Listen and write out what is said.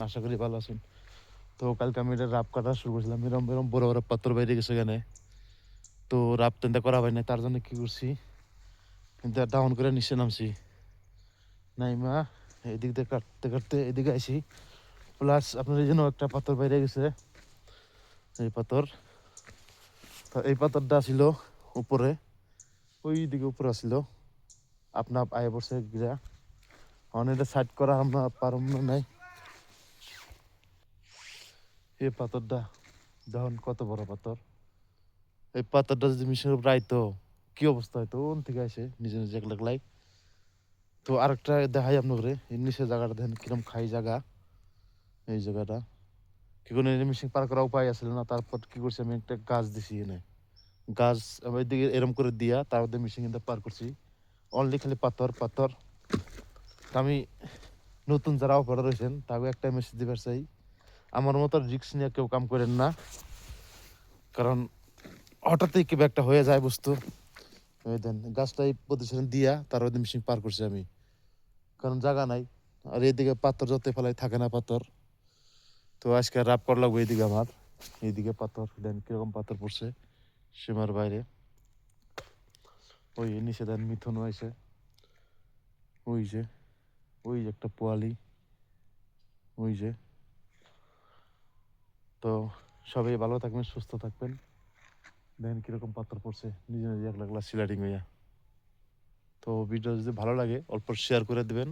আশা করি ভালো আছেন। তো কালকে আমি এটা রাপ কাটা শুরু করছিলাম, এরম এরম বড় বড় পাথর বাইরে গেছে এখানে। তো রাপ তেনটা করা হয় না, তার জন্য কি করছি, কিন্তু ডাউন করে নিচে নামছি। নাইমা এদিক দিয়ে কাটতে কাটতে এদিকে আইসি। প্লাস আপনার এই জন্য একটা পাথর বাইরে গেছে, এই পাথর। তো এই পাথরটা ছিল উপরে, ওই দিকে উপরে আসছিল, আপনার আয় পড়ছে গিরা। এটা সাইড করা আমরা পারম না নাই। এই পাথরটা দেখুন কত বড় পাথর। এই পাথরটা যদি মিশনের উপর আইতো কি অবস্থা হইতো, ওন থেকে আসে নিজে নিজে এক লাগলাই। তো আরেকটা দেখাই আপনাকে, এর নিচে জায়গাটা দেখেন কিরম খাই জায়গা। এই জায়গাটা কি কোনো মেশিন পার করার উপায় আসলে না, তারপর কি করছি আমি একটা গাছ দিছি এনে। গাছ আমি এদিকে এরম করে দিয়া তার মধ্যে মেশিন কিন্তু পার করছি। অনলি খালি পাথর পাথর। তা আমি নতুন যারা অপারেটর রয়েছেন তাকে একটা মেসেজ দিবার চাই, আমার মতো রিস্ক নিয়ে কেউ কাম করেন না। কারণ হঠাৎই কি একটা হয়ে যায় বস্তু। এই দেন গাছটাই পজিশন দিয়া তার মধ্যে মেশিন পার করছি আমি, কারণ জায়গা নাই। আর এইদিকে পাথর যত ফেলাই থাকে না পাথর। তো আজকে রাপ করা লাগবে এইদিকে আমার। এইদিকে পাথর দেন কিরকম পাথর পড়ছে সীমার বাইরে। ওই নিচে দেন মিথুন হয়েছে, ওই যে ওই যে একটা পোয়ালি, ওই যে। তো সবাই ভালো থাকবেন, সুস্থ থাকবেন। দেখেন কিরকম পাথর পড়ছে নিজে নিজে এক লাগলা সিলারিং হইয়া। তো ভিডিও যদি ভালো লাগে অল্প শেয়ার করে দেবেন।